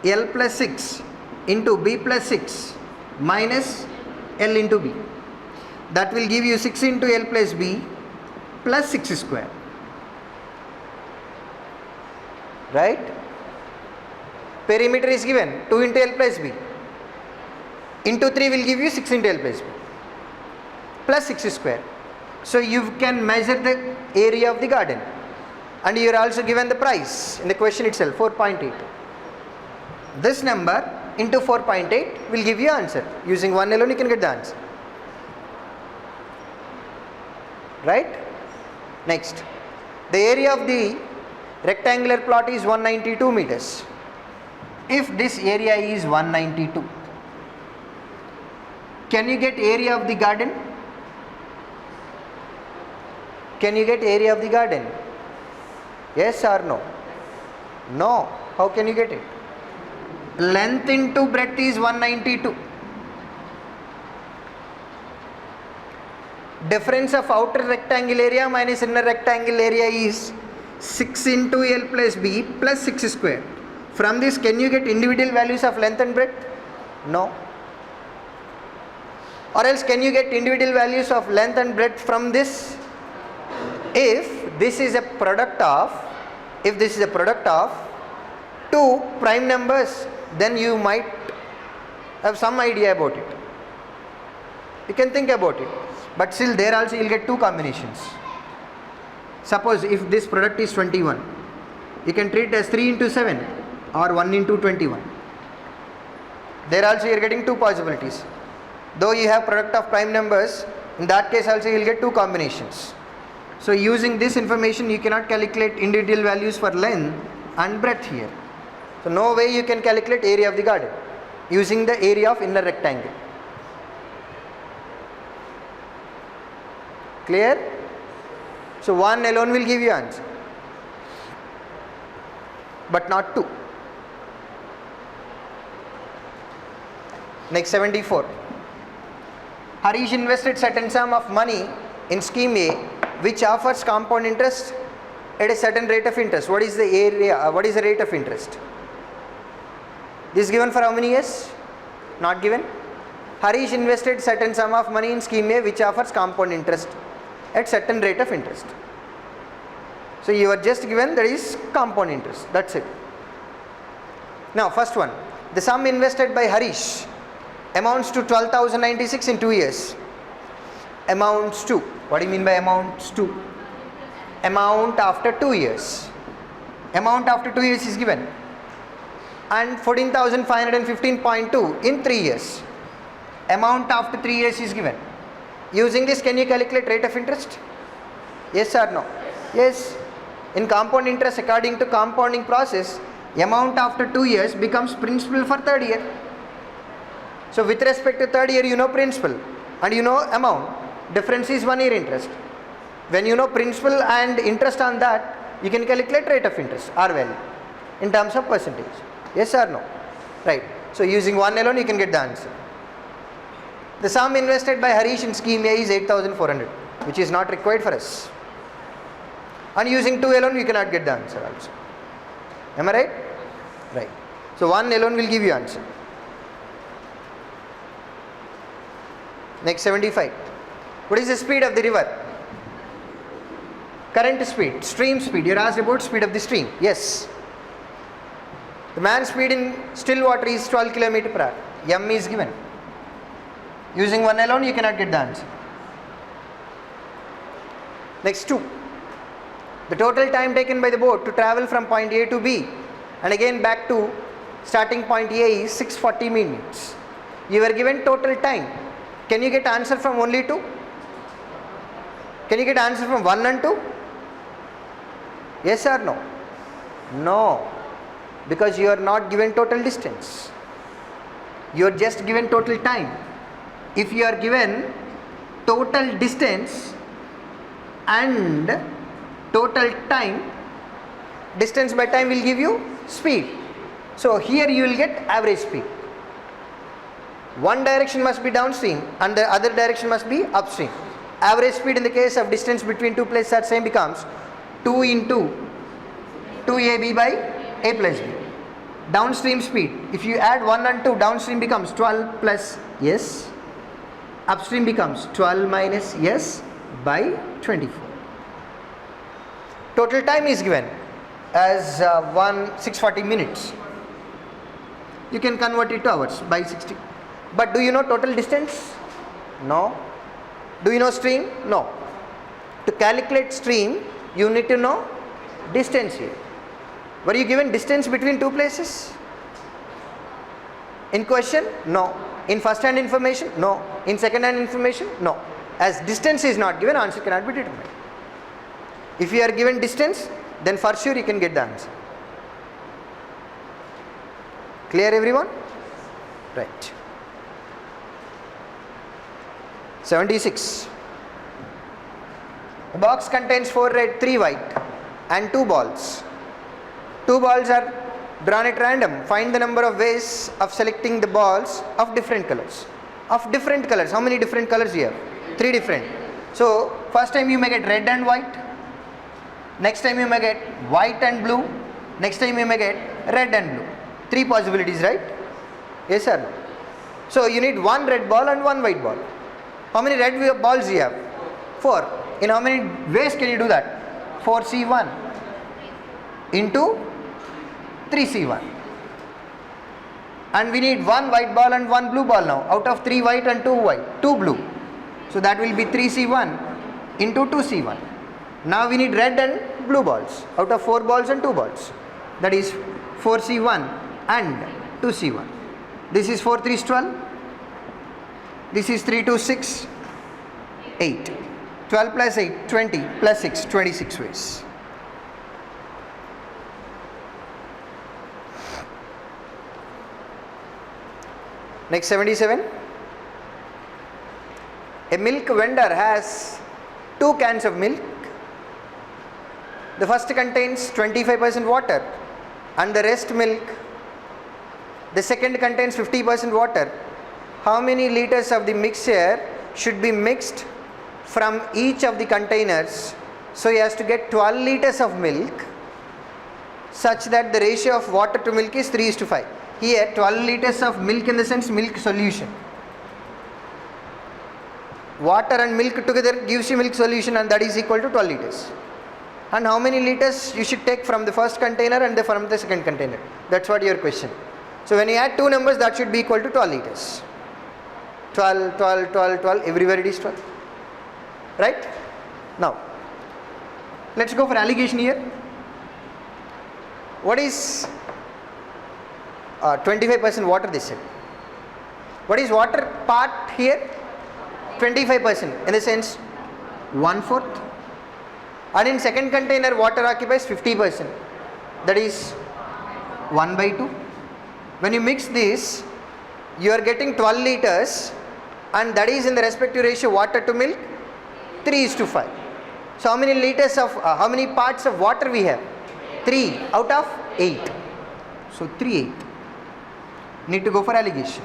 L plus 6 into B plus 6 minus L into B. That will give you 6 into L plus B plus 6 square, right? Perimeter is given 2 into L plus B. Into 3 will give you 6 into L plus B. Plus 6 square. So you can measure the area of the garden. And you are also given the price in the question itself, 4.8. This number into 4.8 will give you answer. Using 1 alone you can get the answer. Right? Next. The area of the rectangular plot is 192 meters. If this area is 192, can you get area of the garden? Can you get area of the garden? Yes or no? No. How can you get it? Length into breadth is 192. Difference of outer rectangle area minus inner rectangle area is 6 into L plus B plus 6 square. From this, can you get individual values of length and breadth? No. Or else can you get individual values of length and breadth from this? If this is a product of two prime numbers, then you might have some idea about it. You can think about it. But still there also you will get two combinations. Suppose if this product is 21, you can treat it as 3 into 7 or 1 into 21. There also you are getting two possibilities. Though you have product of prime numbers, in that case also you will get two combinations. So using this information you cannot calculate individual values for length and breadth here. So no way you can calculate area of the garden using the area of inner rectangle. Clear? So 1 alone will give you answer, but not 2. Next 74. Harish invested certain sum of money in scheme A, which offers compound interest at a certain rate of interest. What is the area? What is the rate of interest? This is given for how many years? Not given. Harish invested certain sum of money in scheme A, which offers compound interest at certain rate of interest. So you are just given that is compound interest. That's it. Now first one, the sum invested by Harish amounts to 12,096 in 2 years. Amounts to, what do you mean by amounts to? Amount after 2 years. Amount after 2 years is given. And 14,515.2 in 3 years. Amount after 3 years is given. Using this, can you calculate rate of interest? Yes or no? Yes. In compound interest, according to compounding process, amount after 2 years becomes principal for third year. So with respect to third year, you know principal and you know amount. Difference is 1 year interest. When you know principal and interest on that, you can calculate rate of interest, R value, in terms of percentage. Yes or no? Right. So using 1 alone, you can get the answer. The sum invested by Harish in scheme A is 8,400, which is not required for us. And using 2 alone, you cannot get the answer also. Am I right? Right. So 1 alone will give you answer. Next 75. What is the speed of the river? Current speed, stream speed. You are asked about speed of the stream. Yes. The man's speed in still water is 12 km per hour. M is given. Using 1 alone, you cannot get the answer. Next 2. The total time taken by the boat to travel from point A to B and again back to starting point A is 640 minutes. You were given total time. Can you get answer from only 2? Can you get answer from 1 and 2? Yes or no? No. Because you are not given total distance. You are just given total time. If you are given total distance and total time, distance by time will give you speed. So here you will get average speed. One direction must be downstream and the other direction must be upstream. Average speed in the case of distance between two places are same becomes 2 into 2ab by a plus b. Downstream speed, if you add 1 and 2, downstream becomes 12 plus s. Upstream becomes 12 minus s by 24. Total time is given as 640 minutes. you can convert it to hours by 60. But do you know total distance? No. Do you know stream? No. To calculate stream, you need to know distance here. Were you given distance between two places? In question? No. In first hand information? No. In second hand information? No. As distance is not given, answer cannot be determined. If you are given distance, then for sure you can get the answer. Clear everyone? Right. 76. A box contains 4 red, 3 white and 2 balls. 2 balls are drawn at random. Find the number of ways of selecting the balls of different colors. Of different colors. How many different colors you have? 3 different. So first time you may get red and white. Next time you may get white and blue. Next time you may get red and blue. 3 possibilities, right? Yes or no? So you need 1 red ball and 1 white ball. How many red balls you have? 4. In how many ways can you do that? 4C1 into 3C1. And we need 1 white ball and 1 blue ball now. Out of 3 white and 2 white, 2 blue. So that will be 3C1 into 2C1. Now we need red and blue balls. Out of 4 balls and 2 balls. That is 4C1 and 2C1. This is 4 3 is 12. This is 3 2 6, 8. 12 plus 8, 20 plus 6, 26 ways. Next 77. A milk vendor has 2 cans of milk. The first contains 25% water and the rest milk. The second contains 50% water. How many liters of the mixture should be mixed from each of the containers so he has to get 12 liters of milk such that the ratio of water to milk is 3:5. Here 12 liters of milk in the sense milk solution. Water and milk together gives you milk solution and that is equal to 12 liters. And how many liters you should take from the first container and from the second container? That's what your question. So when you add 2 numbers, that should be equal to 12 liters. 12, 12, 12, 12, everywhere it is 12. Right? Now, let's go for allegation here. What is 25% water they said? What is water part here? 25% in the sense 1/4. And in second container water occupies 50%. That is 1/2. When you mix this, you are getting 12 liters and that is in the respective ratio water to milk 3:5. So how many liters of how many parts of water we have? 3 out of 8. So 3/8. Need to go for allegation.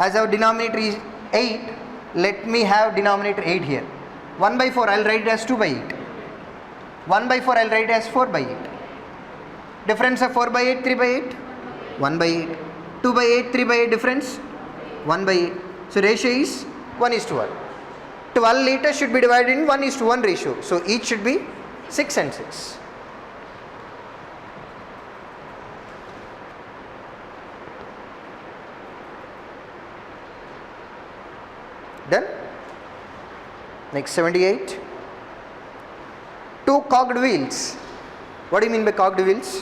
As our denominator is 8, let me have denominator 8 here. 1/4 I will write it as 2/8. 1/4 I will write it as 4/8. Difference of 4/8, 3/8? 1/8. 2/8, 3/8 difference? 1/8. So ratio is 1:1. 12 liters should be divided in 1:1 ratio. So each should be 6 and 6. Done? Next 78. 2 cogged wheels. What do you mean by cogged wheels?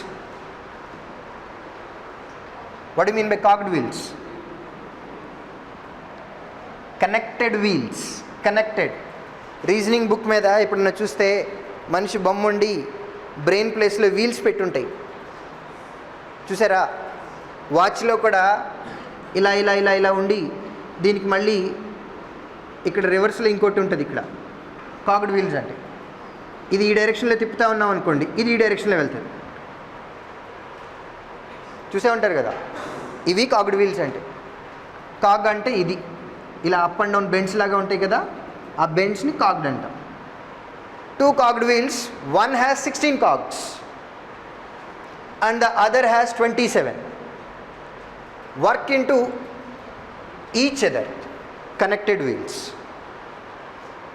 What do you mean by cogged wheels? Connected wheels. Connected. Reasoning book మీద ఎప్పుడన్నా చూస్తే మనిషి బొమ్మ ఉండి brain ప్లేస్లో wheels పెట్టుంటాయి చూసారా? వాచ్లో కూడా ఇలా ఇలా ఇలా ఇలా ఉండి దీనికి మళ్ళీ ఇక్కడ రివర్స్లో ఇంకోటి ఉంటుంది. ఇక్కడ కాగ్డ్ వీల్స్ అంటే ఇది ఈ డైరెక్షన్లో తిప్పుతూ ఉన్నాం అనుకోండి, ఇది ఈ డైరెక్షన్లో వెళ్తుంది. చూసే ఉంటారు కదా, ఇవి కాగ్డ్ వీల్స్ అంటే. కాగ్ అంటే ఇది ఇలా అప్ అండ్ డౌన్ బెండ్స్ లాగా ఉంటాయి కదా, ఆ బెండ్స్ని కాగ్డ్ అంటాం. 2 cogged wheels, one has 16 cogs and the other has 27. Work into each other, connected wheels.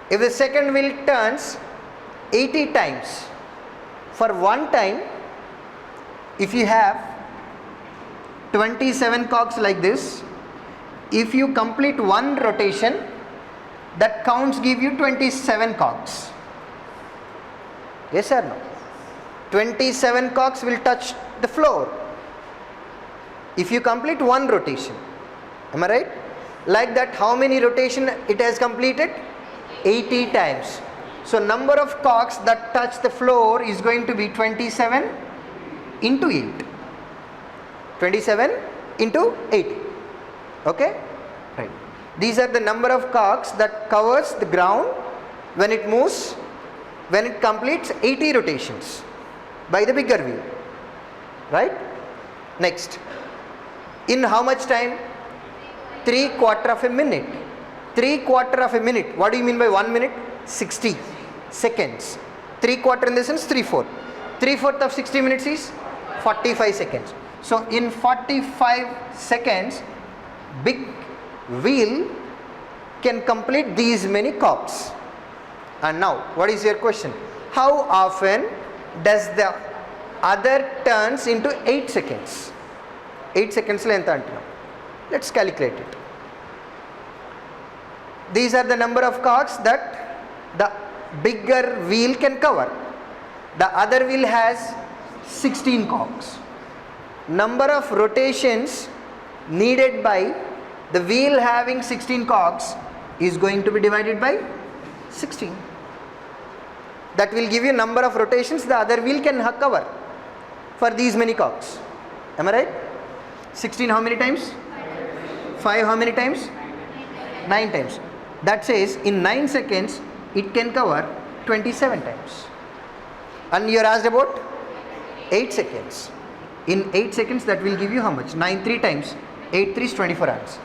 If the second wheel turns 80 times, for one time, if you have 27 cogs like this. If you complete one rotation, that counts give you 27 cogs. Yes or no? 27 cogs will touch the floor if you complete one rotation. Am I right? Like that, how many rotation it has completed? 80 times. So number of cogs that touch the floor is going to be 27 into 8. 27 into 80. Okay? Right. These are the number of cogs that covers the ground when it moves, when it completes 80 rotations by the bigger wheel. Right? Next. In how much time? 3/4 of a minute. 3/4 of a minute. What do you mean by 1 minute? 60 seconds. 3/4 in the sense 3/4. 3/4 of 60 minutes is 45 seconds. So in 45 seconds, big wheel can complete these many cogs. And now, what is your question? How often does the other turns into 8 seconds? 8 seconds length antunna. Let's calculate it. These are the number of cogs that the bigger wheel can cover. The other wheel has 16 cogs. Number of rotations needed by the wheel having 16 cogs is going to be divided by 16. That will give you number of rotations the other wheel can cover for these many cogs. Am I right? 16 how many times? 5 how many times? 9 times. That says in 9 seconds it can cover 27 times. And you are asked about 8 seconds. In 8 seconds that will give you how much? 9 3 times 8 3 is 24 hours.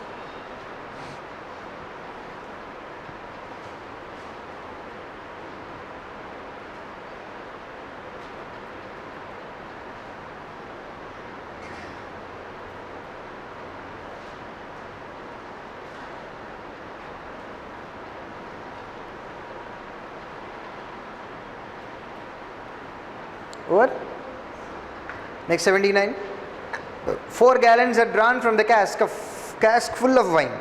Over. Next 79. 4 gallons are drawn from the cask full of wine.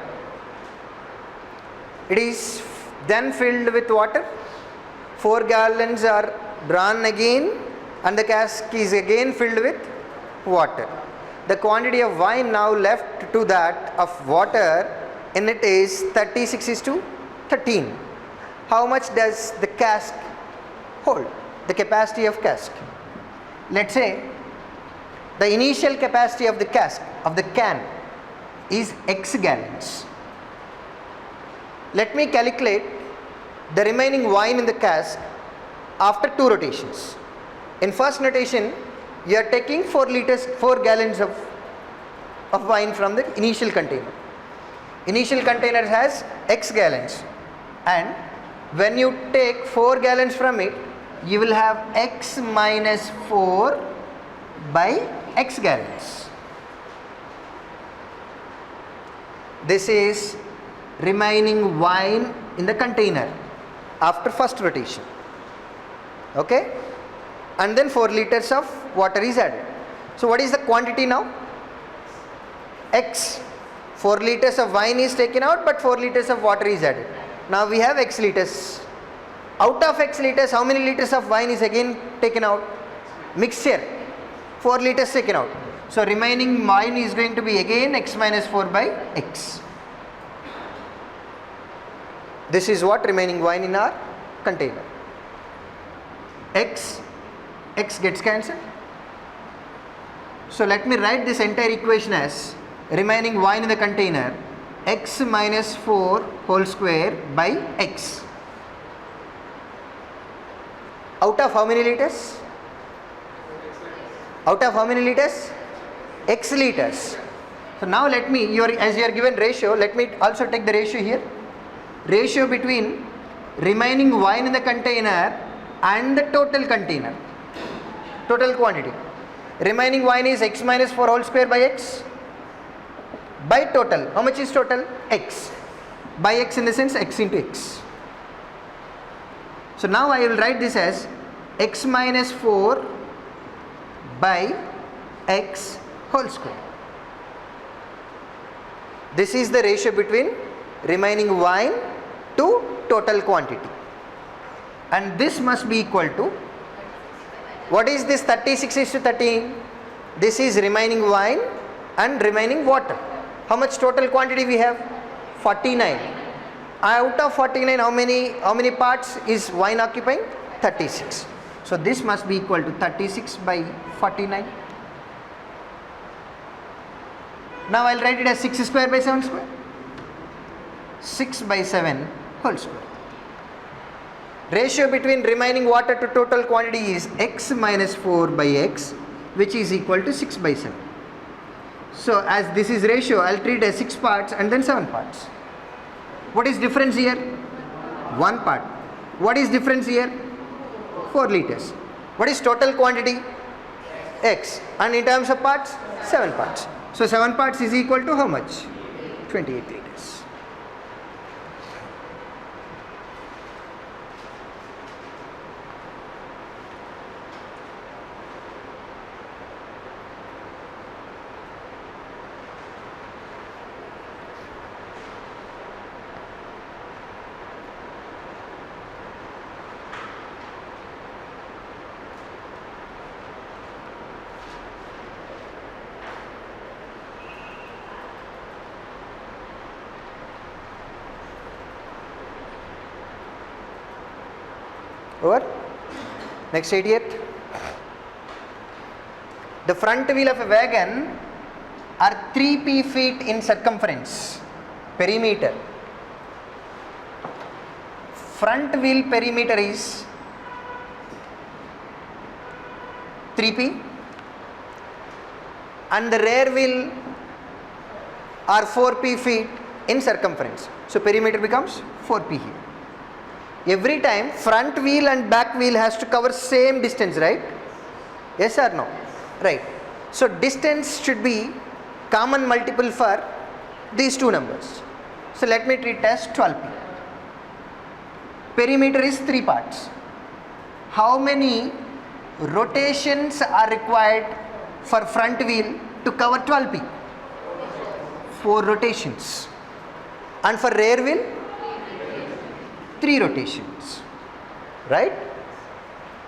It is then filled with water. 4 gallons are drawn again and the cask is again filled with water. The quantity of wine now left to that of water in it is 36:13. How much does the cask hold? The capacity of cask. Let's say the initial capacity of the cask, of the can, is X gallons. Let me calculate the remaining wine in the cask after 2 rotations. In first rotation, you are taking 4 gallons of wine from the initial container. Initial container has X gallons, and when you take 4 gallons from it, you will have X minus 4 by X gallons. This is remaining wine in the container after first rotation. Okay? And then 4 liters of water is added. So what is the quantity now? X. 4 liters of wine is taken out, but 4 liters of water is added. Now we have X liters. Out of X liters, how many liters of wine is again taken out? Mixture. 4 liters taken out. So remaining wine is going to be again X minus 4 by X. This is what remaining wine in our container. X gets cancelled. So let me write this entire equation as remaining wine in the container X minus 4 whole square by X. Out of how many liters? Out of how many liters? X liters. So now let me, as you are given ratio, let me also take the ratio here. Ratio between remaining wine in the container and the total container. Total quantity. Remaining wine is X minus 4 whole square by X. By total. How much is total? X. By X in the sense X into X. So now I will write this as X minus 4 by X whole square. This is the ratio between remaining wine to total quantity. And this must be equal to, what is this 36:13? This is remaining wine and remaining water. How much total quantity we have? 49. Out of 49, how many parts is wine occupying? 36. So this must be equal to 36 by 49. Now I'll write it as 6 square by 7 square. 6 by 7 whole square. Ratio between remaining water to total quantity is x minus 4 by x, which is equal to 6 by 7. So as this is ratio, I'll treat as 6 parts and then 7 parts. What is difference here? 1 part. What is difference here? 4 liters. What is total quantity? X. And in terms of parts? 7 parts. So 7 parts is equal to how much? 28 liters. Over. Next idiot. The front wheel of a wagon are 3p feet in circumference. Perimeter. Front wheel perimeter is 3p and the rear wheel are 4p feet in circumference. So perimeter becomes 4p here. Every time front wheel and back wheel has to cover same distance, right? Yes or no? Right. So distance should be common multiple for these two numbers. So let me treat as 12p. Perimeter is 3 parts. How many rotations are required for front wheel to cover 12p? 4 rotations. And for rear wheel? 3 rotations, right?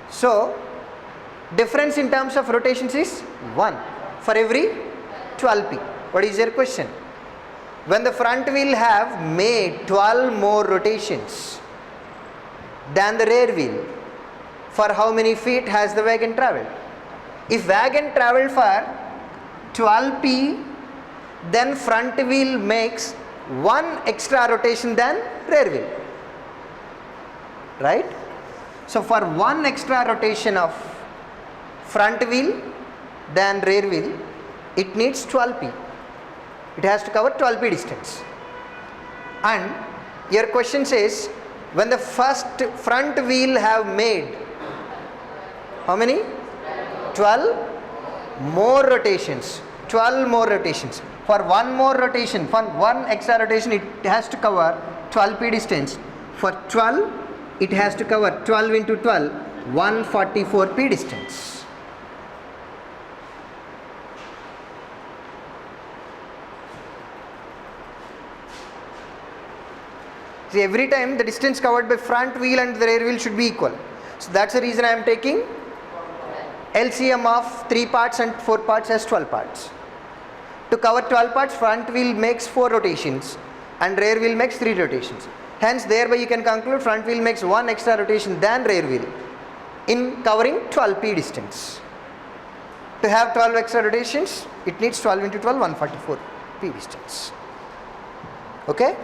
So difference in terms of rotations is 1 for every 12p. What is your question? When the front wheel have made 12 more rotations than the rear wheel, for how many feet has the wagon traveled? If wagon traveled for 12p, then front wheel makes 1 extra rotation than rear wheel. Right? So for 1 extra rotation of front wheel than rear wheel, it needs 12p. It has to cover 12p distance. And your question says, when the first front wheel have made how many? 12 more rotations. 12 more rotations. For 1 more rotation, for 1 extra rotation, it has to cover 12p distance. For 12, it has to cover 12 into 12, 144p distance. See, every time the distance covered by front wheel and the rear wheel should be equal. So that's the reason I am taking LCM of 3 parts and 4 parts as 12 parts. To cover 12 parts, front wheel makes 4 rotations and rear wheel makes 3 rotations. Hence, thereby you can conclude front wheel makes 1 extra rotation than rear wheel in covering 12p distance. To have 12 extra rotations, it needs 12 into 12, 144p distance. Okay?